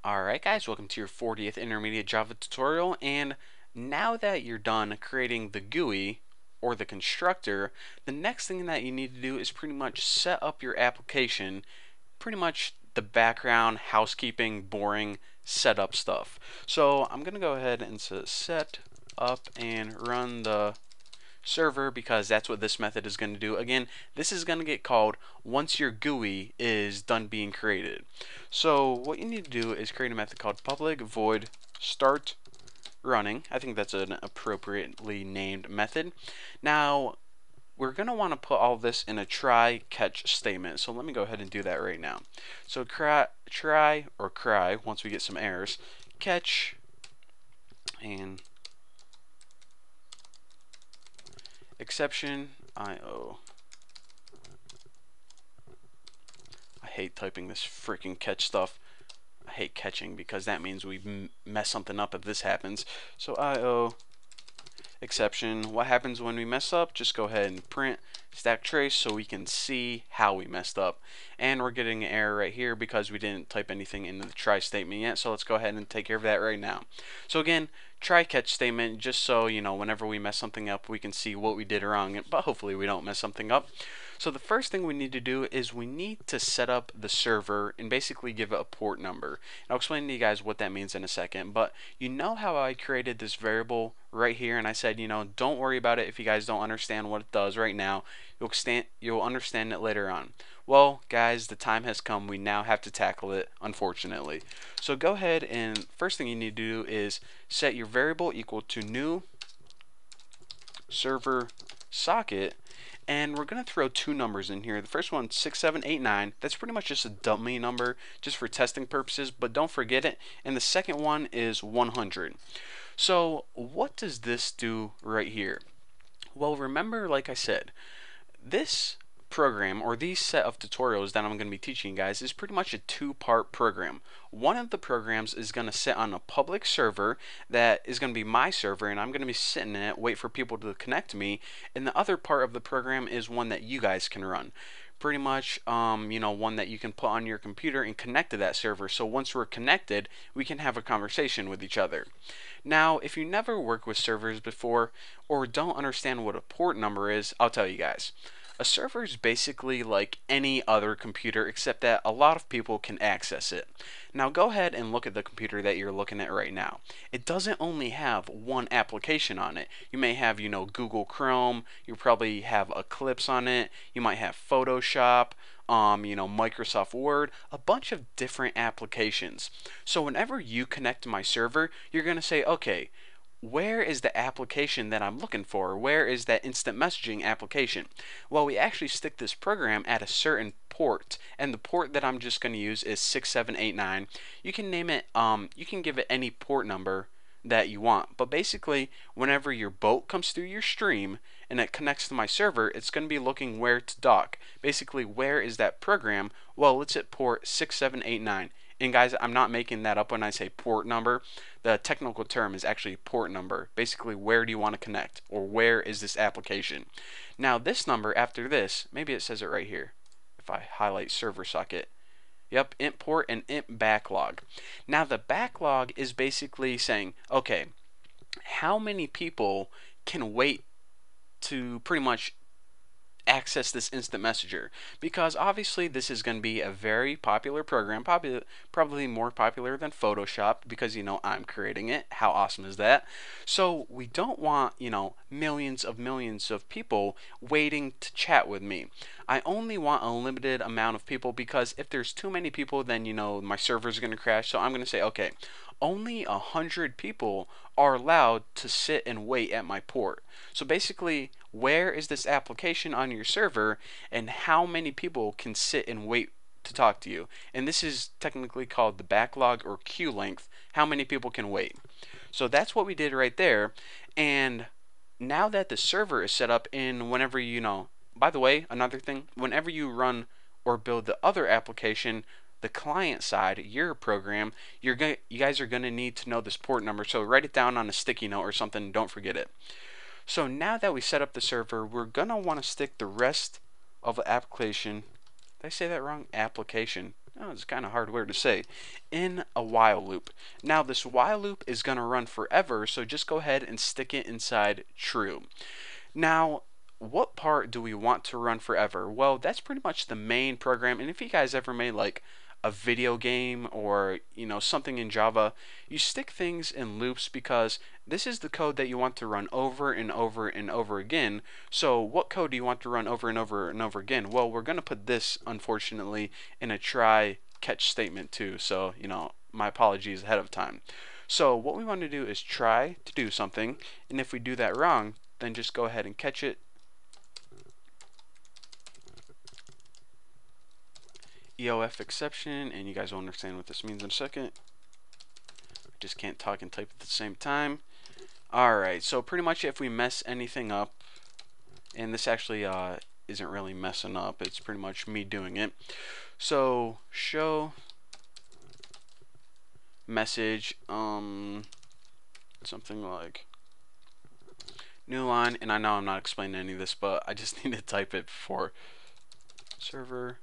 Alright guys, welcome to your 40th Intermediate Java tutorial, and now that you're done creating the GUI or the constructor, the next thing that you need to do is pretty much set up your application, pretty much the background, housekeeping, boring setup stuff. So I'm going to go ahead and set up and run the server because that's what this method is going to do. Again, this is going to get called once your GUI is done being created. So what you need to do is create a method called public void start running. I think that's an appropriately named method. Now we're going to want to put all this in a try catch statement. So let me go ahead and do that right now. So try or cry once we get some errors, catch, and exception IO. I hate typing this freaking catch stuff. I hate catching because that means we mess something up if this happens. So IO exception. What happens when we mess up? Just go ahead and print stack trace so we can see how we messed up. And we're getting an error right here because we didn't type anything into the try statement yet. So let's go ahead and take care of that right now. So again, try catch statement, just so you know whenever we mess something up we can see what we did wrong, but hopefully we don't mess something up. So the first thing we need to do is we need to set up the server and basically give it a port number. And I'll explain to you guys what that means in a second, but you know how I created this variable right here and I said, you know, don't worry about it if you guys don't understand what it does right now. You'll understand it later on. Well, guys, the time has come. We now have to tackle it, unfortunately. So go ahead and first thing you need to do is set your variable equal to new server socket, and we're going to throw two numbers in here. The first one, 6789. That's pretty much just a dummy number just for testing purposes, but don't forget it. And the second one is 100. So what does this do right here? Well, remember, like I said, this program, or these set of tutorials that I'm going to be teaching you guys, is pretty much a two-part program. One of the programs is going to sit on a public server that is going to be my server, and I'm going to be sitting in it, wait for people to connect to me, and the other part of the program is one that you guys can run. Pretty much, you know, one that you can put on your computer and connect to that server. So once we're connected, we can have a conversation with each other. Now, if you never worked with servers before or don't understand what a port number is, I'll tell you guys. A server is basically like any other computer except that a lot of people can access it. Now go ahead and look at the computer that you're looking at right now. It doesn't only have one application on it. You may have, you know, Google Chrome, you probably have Eclipse on it, you might have Photoshop, you know, Microsoft Word, a bunch of different applications. So whenever you connect to my server, you're going to say, okay, where is the application that I'm looking for? Where is that instant messaging application? Well, we actually stick this program at a certain port, and the port that I'm just going to use is 6789. You can name it, you can give it any port number that you want, but basically whenever your boat comes through your stream and it connects to my server, it's going to be looking where to dock. Basically, where is that program? Well, it's at port 6789. And guys, I'm not making that up when I say port number. The technical term is actually port number. Basically, where do you want to connect, or where is this application? Now this number after this, maybe it says it right here if I highlight server socket. Yep, int port and int backlog. Now the backlog is basically saying, okay, how many people can wait to pretty much access this instant messenger, because obviously this is going to be a very popular program, probably more popular than Photoshop, because you know I'm creating it. How awesome is that? So we don't want, you know, millions of people waiting to chat with me. I only want a limited amount of people, because if there's too many people, then you know my server is going to crash. So I'm going to say, okay, only 100 people are allowed to sit and wait at my port. So basically, where is this application on your server, and how many people can sit and wait to talk to you? And this is technically called the backlog or queue length, how many people can wait. So that's what we did right there. And now that the server is set up, in whenever, you know, by the way, another thing, whenever you run or build the other application, the client side, your program, you guys are going to need to know this port number. So write it down on a sticky note or something. Don't forget it. So now that we set up the server, we're going to want to stick the rest of the application. Did I say that wrong? Application. oh, it's kind of hard word to say, in a while loop. Now this while loop is going to run forever, so just go ahead and stick it inside true. Now, what part do we want to run forever? Well, that's pretty much the main program. And if you guys ever made like a video game or something in Java, you stick things in loops because this is the code that you want to run over and over and over again. So what code do you want to run over and over and over again? Well, we're going to put this, unfortunately, in a try catch statement too. So my apologies ahead of time. So what we want to do is try to do something, and if we do that wrong, then just go ahead and catch it. EOF exception, and you guys will understand what this means in a second. Just can't talk and type at the same time. Alright, so pretty much if we mess anything up, and this actually isn't really messing up, it's pretty much me doing it. So show message something like new line, and I know I'm not explaining any of this, but I just need to type it before server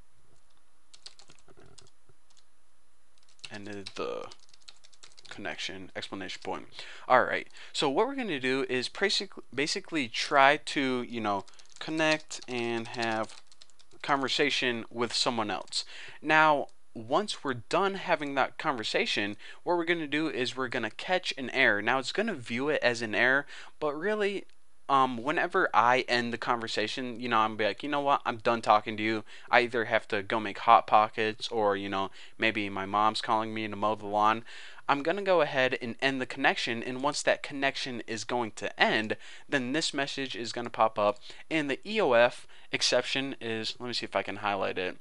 ended the connection, exclamation point. Alright, so what we're going to do is basically try to connect and have conversation with someone else. Now once we're done having that conversation, what we're going to do is we're going to catch an error. Now it's going to view it as an error, but really whenever I end the conversation, I'm gonna be like, you know what, I'm done talking to you. I either have to go make Hot Pockets, or maybe my mom's calling me to mow the lawn. I'm gonna go ahead and end the connection, and once that connection is going to end, then this message is gonna pop up, and the EOF exception is, let me see if I can highlight it.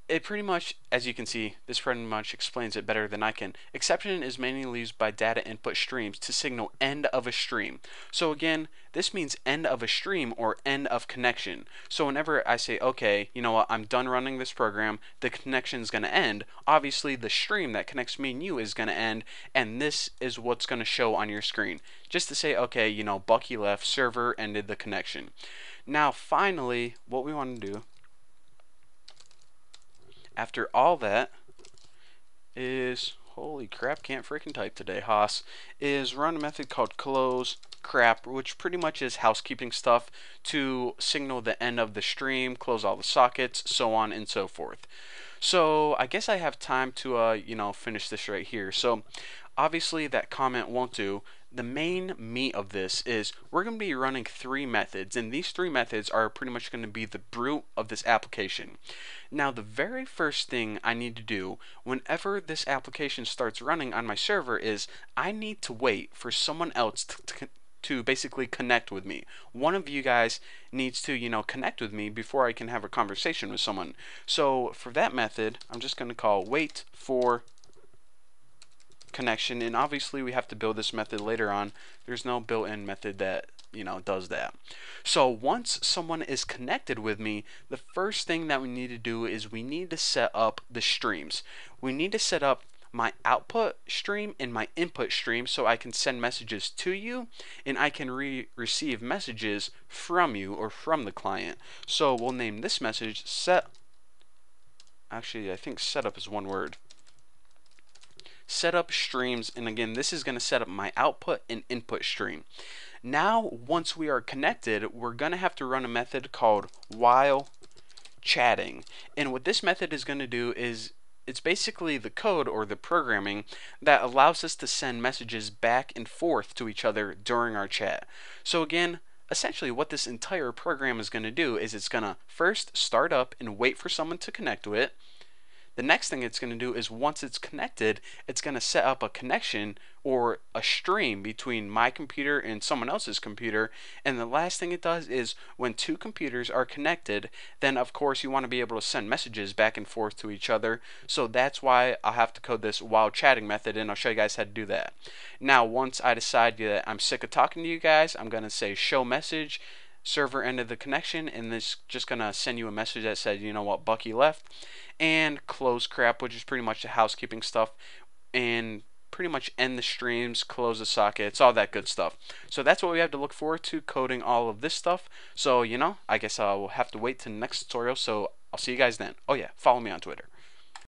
It pretty much, as you can see, this pretty much explains it better than I can. Exception is mainly used by data input streams to signal end of a stream. So again, this means end of a stream or end of connection. So whenever I say, okay, you know what, I'm done running this program, the connection is going to end, obviously the stream that connects me and you is going to end, and this is what's going to show on your screen. Just to say, okay, Bucky left, server ended the connection. Now finally, what we want to do after all that is, holy crap, can't freaking type today, Haas, is run a method called close crap, which pretty much is housekeeping stuff to signal the end of the stream, close all the sockets, so on and so forth. So I guess I have time to finish this right here. So obviously that comment won't do. The main meat of this is we're going to be running 3 methods, and these 3 methods are pretty much going to be the brute of this application. Now the very first thing I need to do whenever this application starts running on my server is I need to wait for someone else to basically connect with me. One of you guys needs to connect with me before I can have a conversation with someone. So for that method, I'm just going to call wait for connection, and obviously we have to build this method later on. There's no built-in method that does that. So once someone is connected with me, the first thing that we need to do is we need to set up the streams. We need to set up my output stream and my input stream so I can send messages to you and I can receive messages from you or from the client. So we'll name this message actually I think setup is one word. Set up streams, and again this is going to set up my output and input stream. Now once we are connected, we're going to have to run a method called while chatting, and what this method is going to do is it's basically the code or the programming that allows us to send messages back and forth to each other during our chat. So again, essentially what this entire program is going to do is it's going to first start up and wait for someone to connect to it. The next thing it's going to do is once it's connected, it's going to set up a connection or a stream between my computer and someone else's computer. And the last thing it does is when 2 computers are connected, then of course you want to be able to send messages back and forth to each other. So that's why I'll have to code this while chatting method, and I'll show you guys how to do that. Now once I decide that I'm sick of talking to you guys, I'm going to say show message, server ended the connection, and this just gonna send you a message that said, you know what, Bucky left, and close crap, which is pretty much the housekeeping stuff, and pretty much end the streams, close the sockets, all that good stuff. So that's what we have to look forward to coding all of this stuff. So I guess I'll have to wait till the next tutorial, so I'll see you guys then. Oh yeah, follow me on Twitter.